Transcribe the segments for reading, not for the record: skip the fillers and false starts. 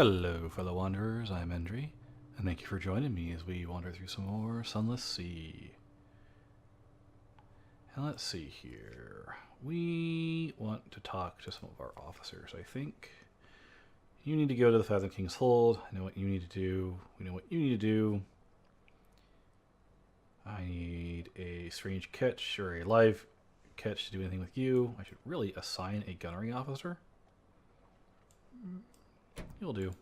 Hello, fellow wanderers. I'm Endri, and thank you for joining me as we wander through some more Sunless Sea. And let's see here. We want to talk to some of our officers, I think. You need to go to the Fathom King's Hold. I know what you need to do. We know what you need to do. I need a strange catch or a live catch to do anything with you. I should really assign a gunnery officer. You'll do.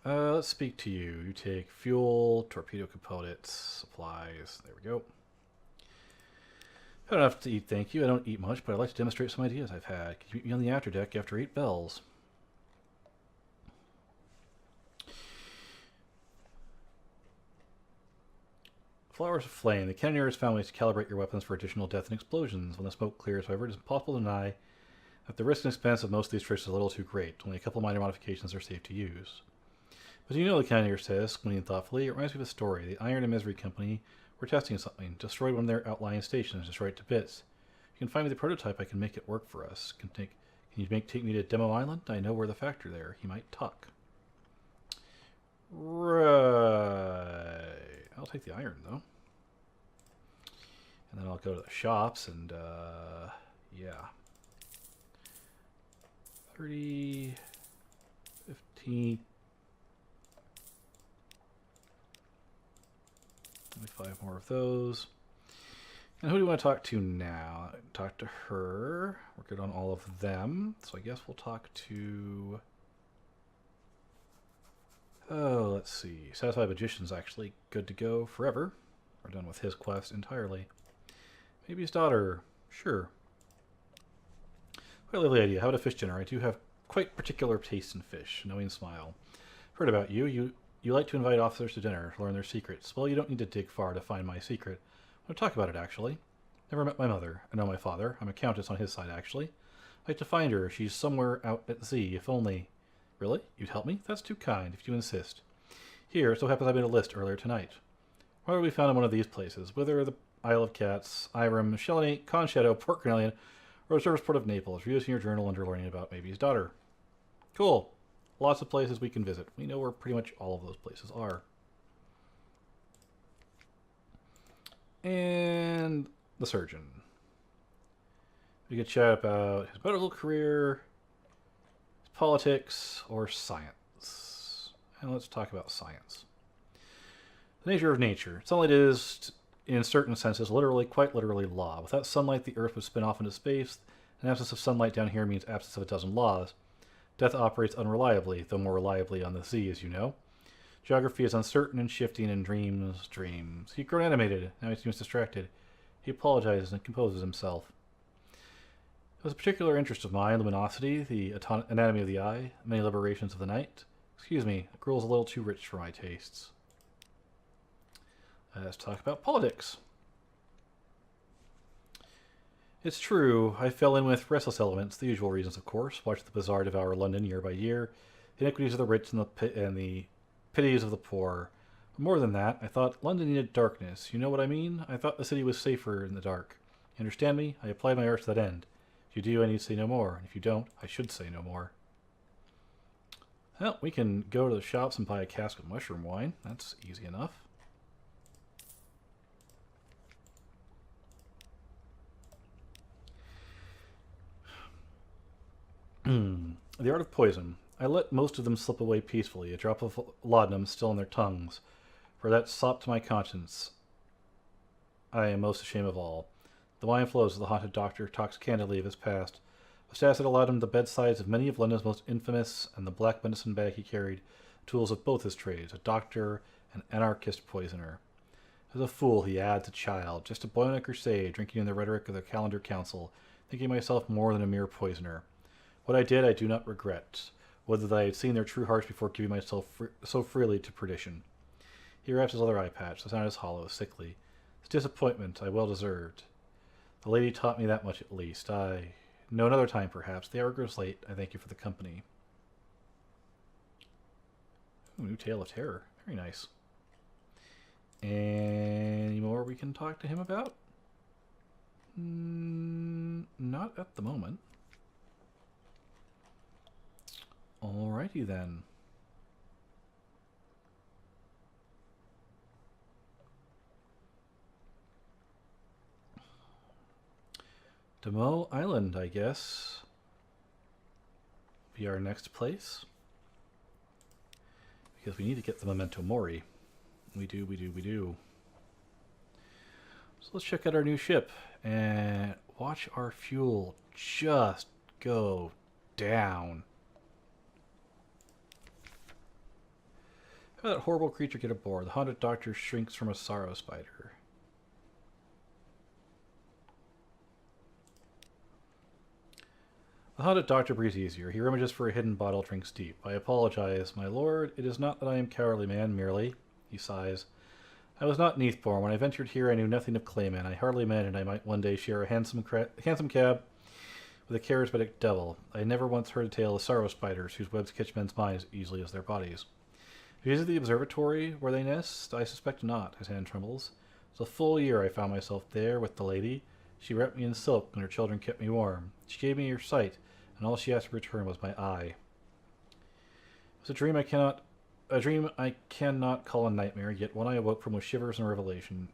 Let's speak to you. You take fuel, torpedo components, supplies. There we go. I don't have to eat, thank you. I don't eat much, but I'd like to demonstrate some ideas I've had. Can you meet me on the afterdeck after 8 bells? Flowers of Flame. The cannoneers found ways to calibrate your weapons for additional death and explosions. When the smoke clears, however, it is impossible to deny that the risk and expense of most of these tricks is a little too great. Only a couple of minor modifications are safe to use. But you know, the cannoneer says, squinting thoughtfully, it reminds me of a story. The Iron and Misery Company were testing something, destroyed one of their outlying stations, destroyed it to bits. You can find me the prototype, I can make it work for us. Can you take me to Demo Island? I know where the factor there. He might talk. Right. I'll take the iron, though. And then I'll go to the shops and, yeah. 30, 15, 25 more of those. And who do we want to talk to now? Talk to her. We're good on all of them. So I guess we'll talk to... Oh, let's see. Satisfied Magician's actually good to go forever. We're done with his quest entirely. Maybe his daughter. Sure. Quite a lovely idea. How about a fish dinner? I do have quite particular taste in fish. Knowing smile. Heard about you. You like to invite officers to dinner to learn their secrets. Well, you don't need to dig far to find my secret. I want to talk about it, actually. Never met my mother. I know my father. I'm a countess on his side, actually. I'd like to find her. She's somewhere out at sea, if only. Really? You'd help me? That's too kind, if you insist. Here, it so happens I made a list earlier tonight. Where are we found in one of these places? Whether the Isle of Cats, Irem, Shelly, Conshadow, Port Cornelian, or the service port of Naples. Reviews in your journal under learning about Maybe's daughter. Cool. Lots of places we can visit. We know where pretty much all of those places are. And the surgeon. We could chat about his medical career, his politics, or science. And let's talk about science. The nature of nature. Sunlight is, in certain senses, literally, quite literally, law. Without sunlight, the Earth would spin off into space. An absence of sunlight down here means absence of a dozen laws. Death operates unreliably, though more reliably on the sea, as you know. Geography is uncertain and shifting, and dreams. He'd grown animated. Now he seems distracted. He apologizes and composes himself. It was a particular interest of mine, luminosity, the anatomy of the eye, many liberations of the night. Excuse me, the girl's a little too rich for my tastes. Let's talk about politics. It's true, I fell in with restless elements, the usual reasons, of course. Watched the bazaar devour London year by year, the iniquities of the rich and the pities of the poor. But more than that, I thought London needed darkness. You know what I mean? I thought the city was safer in the dark. You understand me? I applied my art to that end. If you do, I need to say no more. And if you don't, I should say no more. Well, we can go to the shops and buy a cask of mushroom wine. That's easy enough. The art of poison. I let most of them slip away peacefully, a drop of laudanum still in their tongues. For that sop to my conscience, I am most ashamed of all. The wine flows as the haunted doctor talks candidly of his past. A stash that allowed him the bedsides of many of London's most infamous, and the black medicine bag he carried, tools of both his trades, a doctor, an anarchist poisoner. As a fool, he adds, a child, just a boy on a crusade, drinking in the rhetoric of the Calendar Council, thinking myself more than a mere poisoner. What I did, I do not regret, whether that I had seen their true hearts before giving myself so freely to perdition. He wraps his other eye patch, the sound is hollow, sickly. His disappointment, I well deserved. The lady taught me that much at least. No, another time perhaps. The hour grows late. I thank you for the company. Ooh, new Tale of Terror. Very nice. Any more we can talk to him about? Not at the moment. Alright. Alrighty then. Demo Island, I guess. Be our next place. Because we need to get the Memento Mori. We do. So let's check out our new ship and watch our fuel just go down. How did that horrible creature get aboard? The haunted doctor shrinks from a sorrow spider. The haunted doctor breathes easier. He rummages for a hidden bottle, drinks deep. I apologize, my lord. It is not that I am cowardly man, merely. He sighs. I was not Neathborn. When I ventured here, I knew nothing of Clayman. I hardly imagined I might one day share a handsome cab with a charismatic devil. I never once heard a tale of sorrow spiders, whose webs catch men's minds as easily as their bodies. Have you visited the observatory where they nest? I suspect not. His hand trembles. It's a full year I found myself there with the lady. She wrapped me in silk, and her children kept me warm. She gave me her sight, and all she asked in return was my eye. It was a dream I cannot call a nightmare, yet one I awoke from with shivers and revelation.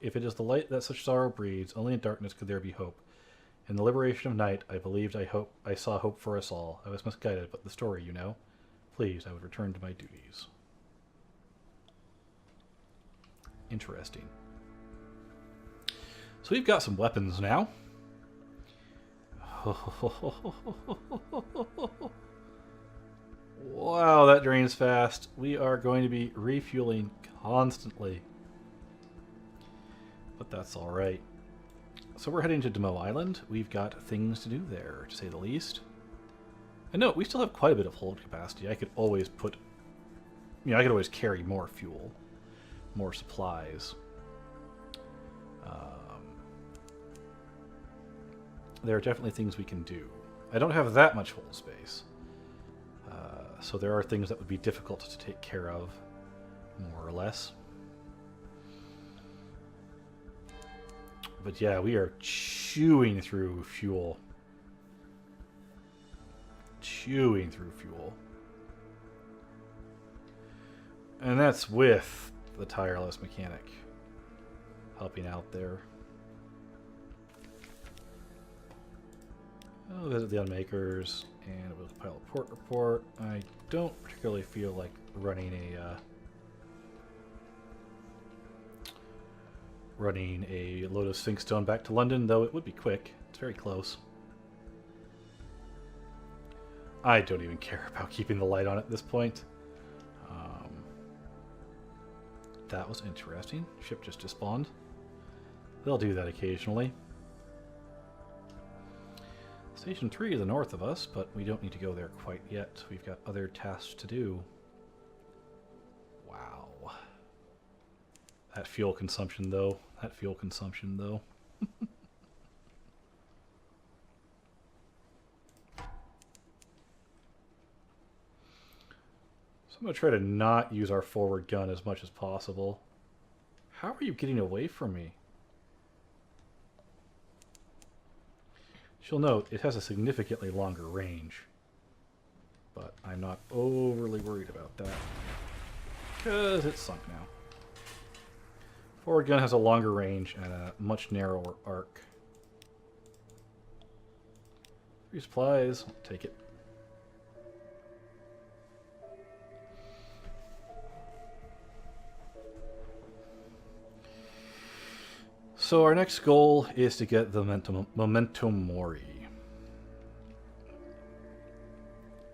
If it is the light that such sorrow breeds, only in darkness could there be hope. In the liberation of night, I believed I saw hope for us all. I was misguided, but the story, you know. Please, I would return to my duties. Interesting. So we've got some weapons now. Wow, that drains fast. We are going to be refueling constantly. But that's alright. So we're heading to Demo Island. We've got things to do there, to say the least. And no, we still have quite a bit of hold capacity. I could always put... I could always carry more fuel. More supplies. There are definitely things we can do. I don't have that much hold space. So there are things that would be difficult to take care of, more or less. But yeah, we are chewing through fuel. Chewing through fuel. And that's with the tireless mechanic helping out there. I'll visit the Unmakers and we'll compile a port report. I don't particularly feel like running a load of Sphinxstone back to London, though it would be quick. It's very close. I don't even care about keeping the light on at this point. That was interesting. Ship just despawned. They'll do that occasionally. Station 3 is the north of us, but we don't need to go there quite yet. We've got other tasks to do. Wow. That fuel consumption, though. So I'm going to try to not use our forward gun as much as possible. How are you getting away from me? You'll note it has a significantly longer range, but I'm not overly worried about that because it's sunk now. Forward gun has a longer range and a much narrower arc. Free supplies, I'll take it. So our next goal is to get the Memento Mori.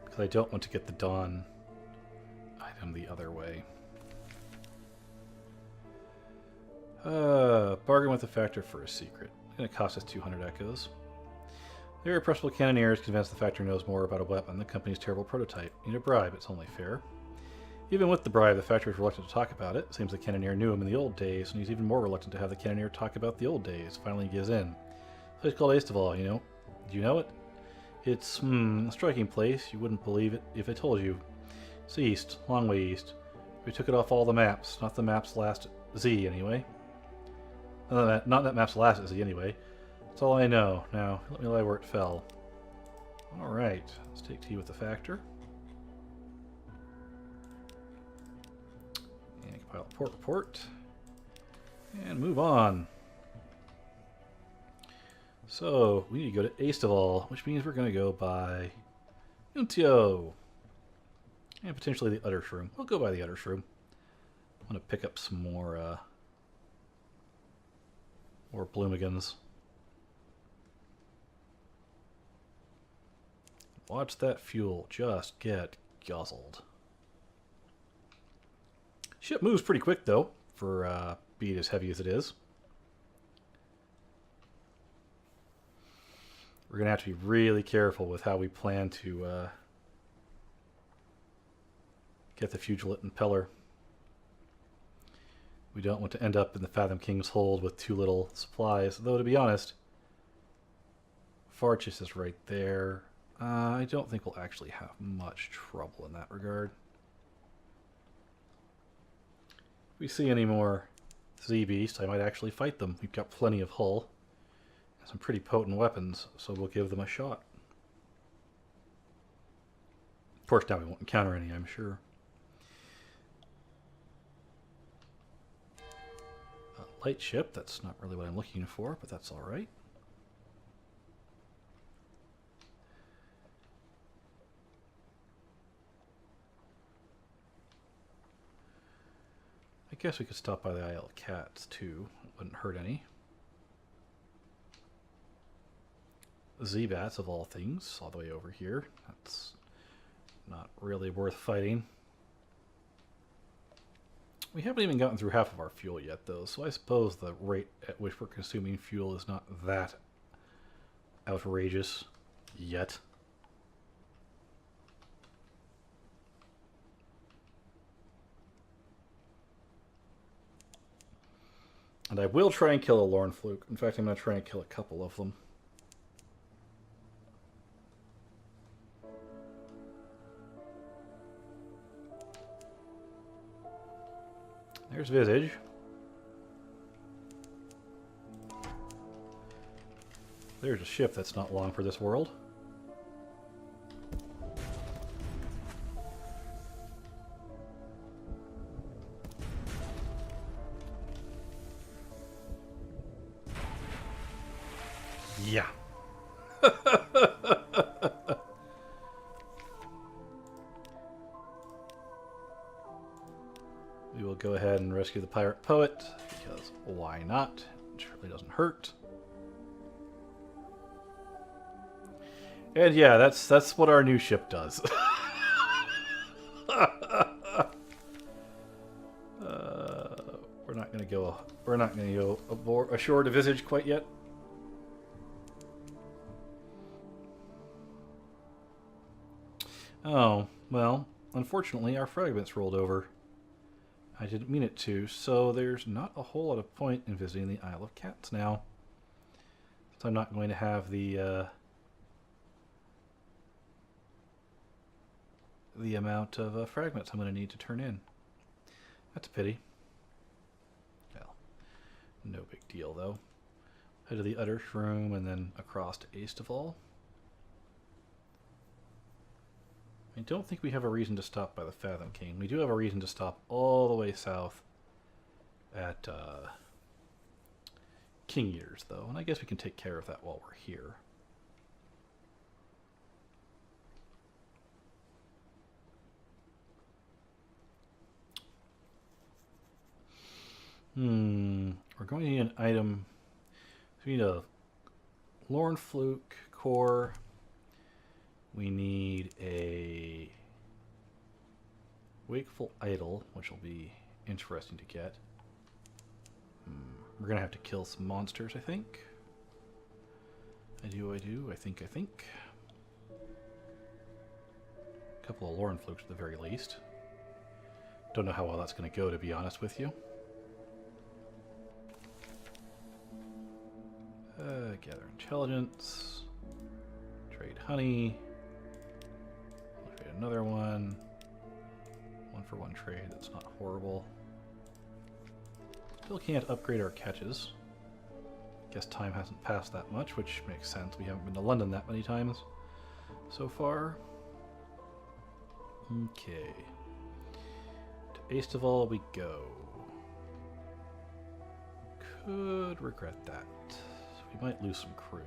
Because I don't want to get the Dawn item the other way. Bargain with the Factor for a secret. It's going to cost us 200 echoes. The irrepressible cannoneer is convinced the Factor knows more about a weapon than the company's terrible prototype. Need a bribe, it's only fair. Even with the bribe, the Factor is reluctant to talk about it. It seems the cannoneer knew him in the old days, and he's even more reluctant to have the cannoneer talk about the old days. Finally he gives in. A place called Aestival, you know? Do you know it? It's, a striking place. You wouldn't believe it if I told you. It's east, long way east. We took it off all the maps. Not the map's last Z, anyway. Not that map's last Z, anyway. That's all I know. Now, let me lie where it fell. Alright, let's take tea with the Factor. File report. And move on. So, we need to go to Aestival, which means we're going to go by Untio. And potentially the Udder Shroom. We'll go by the Udder Shroom. I want to pick up some more Bloomigans. Watch that fuel just get guzzled. Ship moves pretty quick, though, for being as heavy as it is. We're going to have to be really careful with how we plan to get the Fugilet Impeller. We don't want to end up in the Fathom King's hold with too little supplies, though, to be honest, Farchis is right there. I don't think we'll actually have much trouble in that regard. If we see any more Z-Beasts, I might actually fight them. We've got plenty of hull and some pretty potent weapons, so we'll give them a shot. Of course, now we won't encounter any, I'm sure. A light ship, that's not really what I'm looking for, but that's all right. I guess we could stop by the Isle of Cats, too. It wouldn't hurt any. Z-Bats, of all things, all the way over here. That's not really worth fighting. We haven't even gotten through half of our fuel yet, though, so I suppose the rate at which we're consuming fuel is not that outrageous yet. And I will try and kill a Lorn Fluke. In fact, I'm going to try and kill a couple of them. There's Visage. There's a ship that's not long for this world. Yeah. We will go ahead and rescue the Pirate Poet, because why not? It surely doesn't hurt. And yeah, that's what our new ship does. We're not gonna go ashore to Visage quite yet. Oh, well, unfortunately our fragments rolled over. I didn't mean it to, so there's not a whole lot of point in visiting the Isle of Cats now. So I'm not going to have the amount of fragments I'm going to need to turn in. That's a pity. Well, no big deal though. Head to the Udder Shroom and then across to Aestival. I don't think we have a reason to stop by the Fathom King. We do have a reason to stop all the way south at King Eaters, though. And I guess we can take care of that while we're here. We're going to need an item. We need a Lorn Fluke core. We need a Wakeful Idol, which will be interesting to get. We're going to have to kill some monsters, I think. I think. A couple of Lorn Flukes at the very least. Don't know how well that's going to go, to be honest with you. Gather intelligence. Trade honey. Trade another one. 1-for-1 trade. That's not horrible. Still can't upgrade our catches. Guess time hasn't passed that much, which makes sense. We haven't been to London that many times so far. Okay. To Aestival we go. Could regret that. We might lose some crew.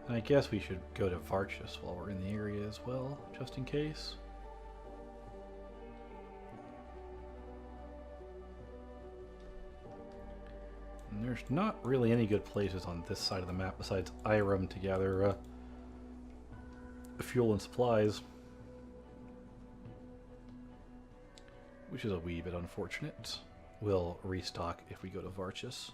And I guess we should go to Varchus while we're in the area as well, just in case. And there's not really any good places on this side of the map besides Irem to gather fuel and supplies. Which is a wee bit unfortunate. We'll restock if we go to Varchus.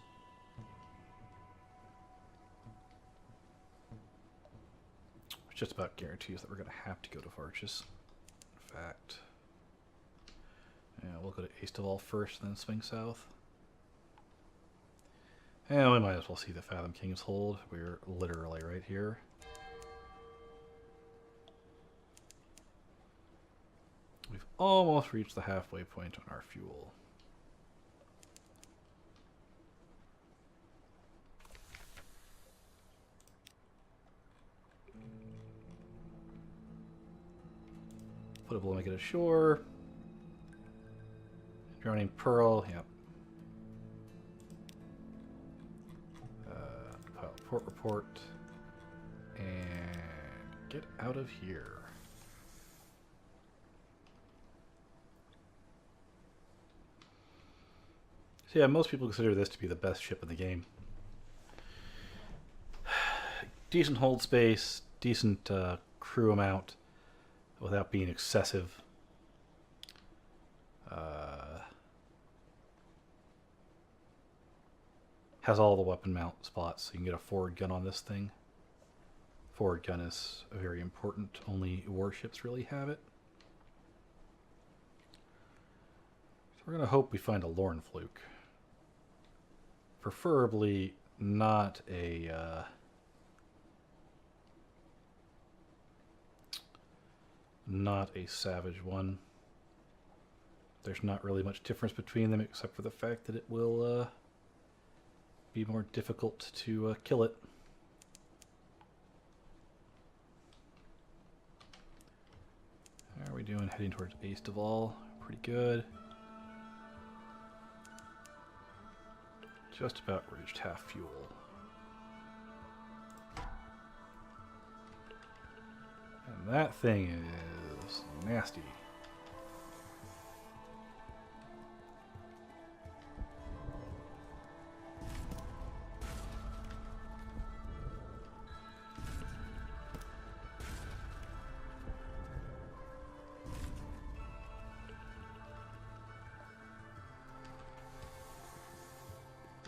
Which just about guarantees that we're going to have to go to Varchus. In fact, yeah, we'll go to Aestival first, then swing south. And we might as well see the Fathom King's Hold. We're literally right here. We've almost reached the halfway point on our fuel. Put a blanket ashore. Drowning Pearl, yep. Port report. And get out of here. So yeah, most people consider this to be the best ship in the game. Decent hold space, decent crew amount, without being excessive. Has all the weapon mount spots, so you can get a forward gun on this thing. Forward gun is very important. Only warships really have it. So we're going to hope we find a Lorn Fluke. Preferably not a savage one. There's not really much difference between them except for the fact that it will be more difficult to kill it. How are we doing heading towards Aestival? Pretty good. Just about reached half fuel. And that thing is nasty.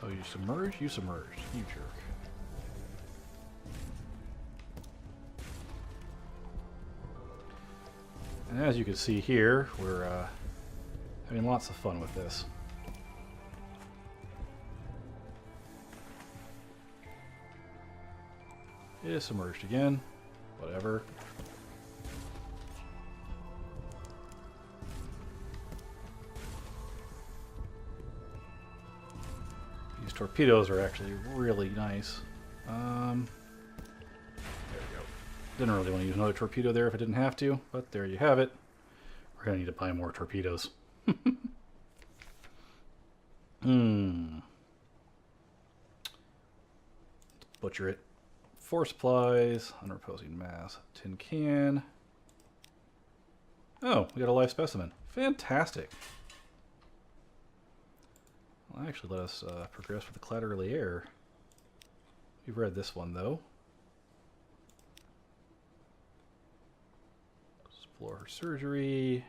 Oh, you submerged? You submerged. You jerk. And as you can see here, we're having lots of fun with this. It is submerged again. Whatever. Torpedoes are actually really nice. There we go. Didn't really want to use another torpedo there if I didn't have to, but there you have it. We're going to need to buy more torpedoes. Butcher it. 4 supplies, unreposing mass, tin can. Oh, we got a live specimen. Fantastic. Well, actually, let us progress with the Clatterly Air. We've read this one, though. Explore her surgery.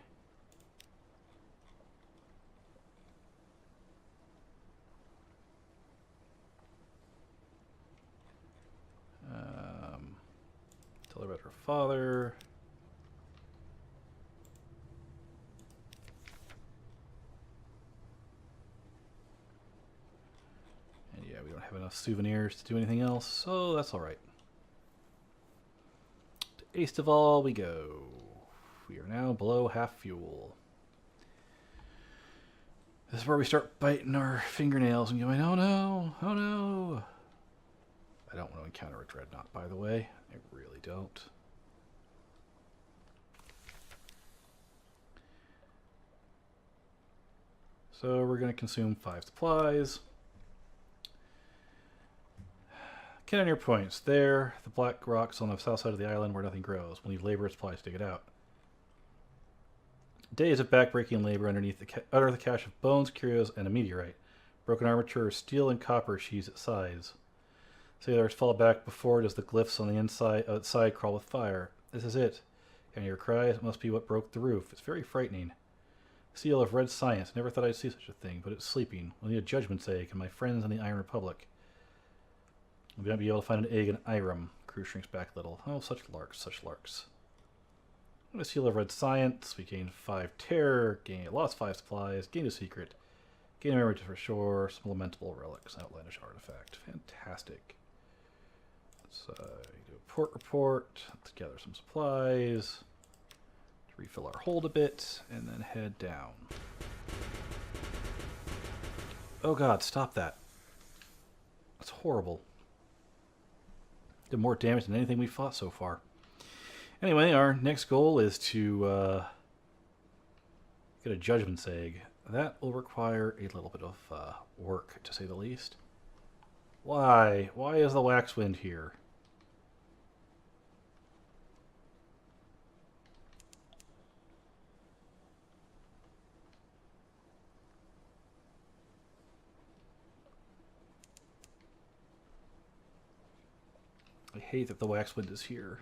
Tell her about her father. Yeah, we don't have enough souvenirs to do anything else, so that's alright. To Aestival we go. We are now below half fuel. This is where we start biting our fingernails and going, oh no, oh no. I don't want to encounter a dreadnought, by the way. I really don't. So we're going to consume 5 supplies. Count on your points. There, the black rocks on the south side of the island where nothing grows. We'll need labor and supplies to dig it out. Days of backbreaking labor underneath the cache of bones, curios, and a meteorite. Broken armature, steel and copper sheaths its sides. Sailors fall back before it as the glyphs on the outside crawl with fire. This is it. Can you hear cries? It must be what broke the roof. It's very frightening. Seal of red science. Never thought I'd see such a thing, but it's sleeping. We'll need a judgment's egg, and my friends in the Iron Republic. We might be able to find an egg in Irem. Crew shrinks back a little. Oh, such larks, such larks. A seal of red science. We gained 5 terror. Lost 5 supplies. Gained a secret. Gained a memory for sure. Some lamentable relics. Outlandish artifact. Fantastic. Let's do a port report. Let's gather some supplies. To refill our hold a bit. And then head down. Oh god, stop that. That's horrible. Did more damage than anything we fought so far. Anyway, our next goal is to get a judgment's egg. That will require a little bit of work, to say the least. Why? Why is the waxwind here? I hate that the waxwind is here.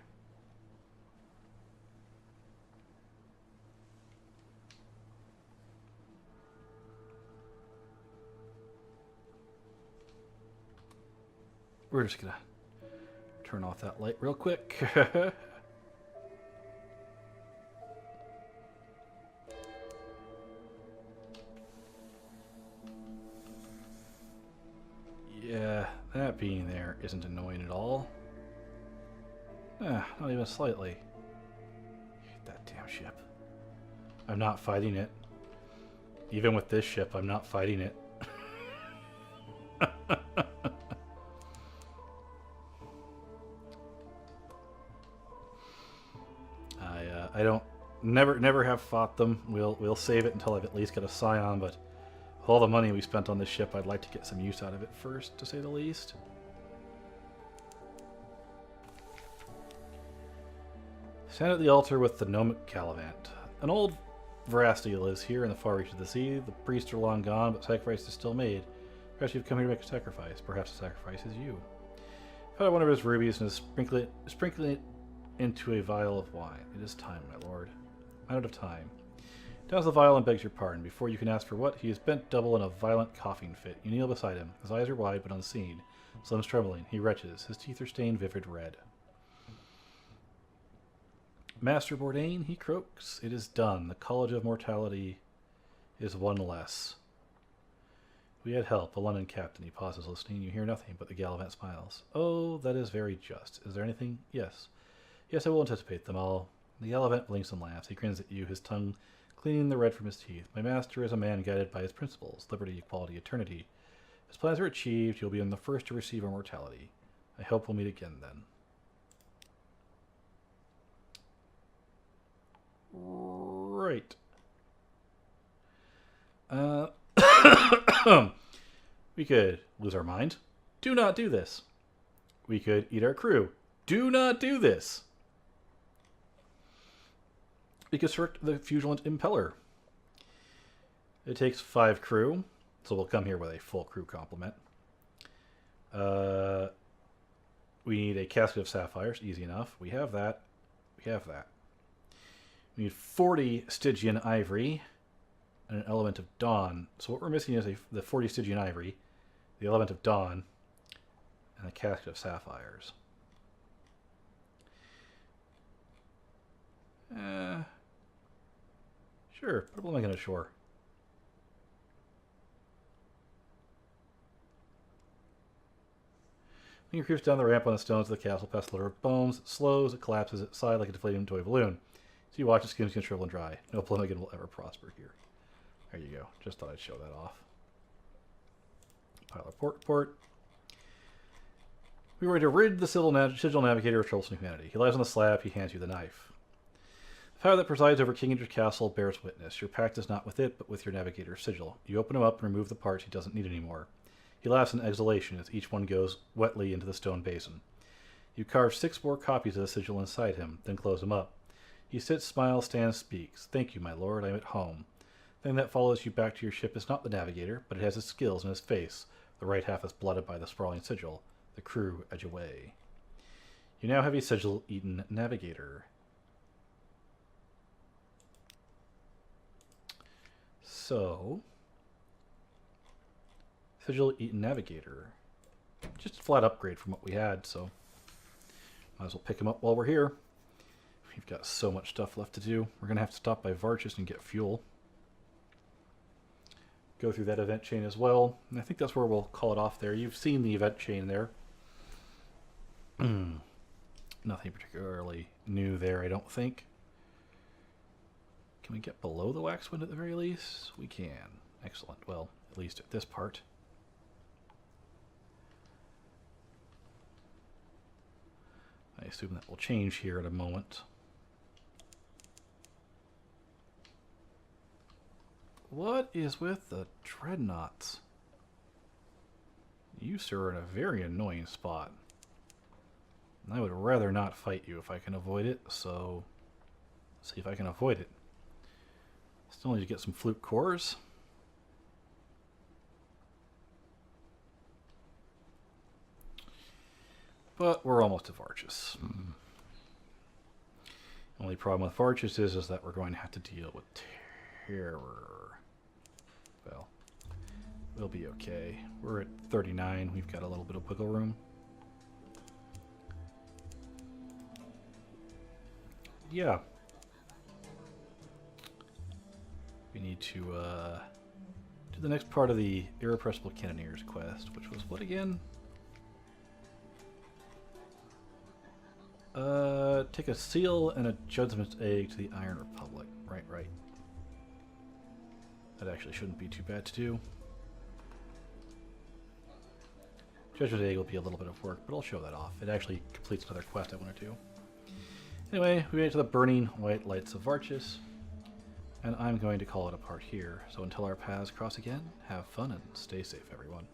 We're just gonna turn off that light real quick. Yeah, that being there isn't annoying at all. Not even slightly. Hate that damn ship. I'm not fighting it. Even with this ship, I'm not fighting it. I don't never have fought them. We'll save it until I've at least got a scion, but with all the money we spent on this ship, I'd like to get some use out of it first, to say the least. Stand at the altar with the gnomic Gallivant. An old veracity lives here in the far reach of the sea. The priests are long gone, but sacrifice is still made. Perhaps you've come here to make a sacrifice. Perhaps the sacrifice is you. Cut out one of his rubies and is sprinkling it into a vial of wine. It is time, my lord. I'm out of time. Downs the vial and begs your pardon. Before you can ask for what, he is bent double in a violent coughing fit. You kneel beside him. His eyes are wide but unseen. His limbs trembling. He retches. His teeth are stained vivid red. Master Bourdain, he croaks. It is done. The College of Mortality is one less. We had help, a London captain. He pauses, listening. You hear nothing, but the Gallivant smiles. Oh, that is very just. Is there anything? Yes. Yes, I will anticipate them all. The Gallivant blinks and laughs. He grins at you, his tongue cleaning the red from his teeth. My master is a man guided by his principles, liberty, equality, eternity. If his plans are achieved, you'll be the first to receive immortality. I hope we'll meet again then. Right. We could lose our mind. Do not do this. We could eat our crew. Do not do this. We could select the Fugilant Impeller. It takes 5 crew, so we'll come here with a full crew complement. We need a casket of sapphires, easy enough. We have that. We have that. We need 40 Stygian ivory and an element of dawn. So what we're missing is the 40 Stygian ivory, the element of dawn, and the casket of sapphires. Sure, put a blinking ashore. When you creeps down the ramp on the stones of the castle past the litter of bones, it slows, it collapses its side like a deflating toy balloon. So you watch, the skin's gonna shrivel and dry. No Plummegan will ever prosper here. There you go. Just thought I'd show that off. Pile of port. We were to rid the sigil navigator of troublesome humanity. He lies on the slab, he hands you the knife. Fire that presides over King Endri's castle bears witness. Your pact is not with it, but with your navigator's sigil. You open him up and remove the parts he doesn't need anymore. He laughs in exultation as each one goes wetly into the stone basin. You carve 6 more copies of the sigil inside him, then close him up. He sits, smiles, stands, speaks. Thank you, my lord, I am at home. The thing that follows you back to your ship is not the navigator, but it has his skills and his face. The right half is blotted by the sprawling sigil. The crew edge away. You now have a sigil-eaten navigator. So, sigil-eaten navigator. Just a flat upgrade from what we had, so might as well pick him up while we're here. We've got so much stuff left to do. We're going to have to stop by Varchus and get fuel. Go through that event chain as well. And I think that's where we'll call it off there. You've seen the event chain there. Nothing particularly new there, I don't think. Can we get below the waxwind at the very least? We can. Excellent. Well, at least at this part. I assume that will change here in a moment. What is with the dreadnoughts? You, sir, are in a very annoying spot. And I would rather not fight you if I can avoid it, so let's see if I can avoid it. Still need to get some fluke cores. But we're almost to Varchus. Only problem with Varchus is that we're going to have to deal with terror. Well, we'll be okay. We're at 39. We've got a little bit of wiggle room. Yeah. We need to do the next part of the Irrepressible Cannoneers quest, which was what again? Take a seal and a judgment egg to the Iron Republic. Right. That actually shouldn't be too bad to do. Judgment egg will be a little bit of work, but I'll show that off. It actually completes another quest I want to do. Anyway, we made it to the burning white lights of Varchus, and I'm going to call it a part here. So until our paths cross again, have fun and stay safe, everyone.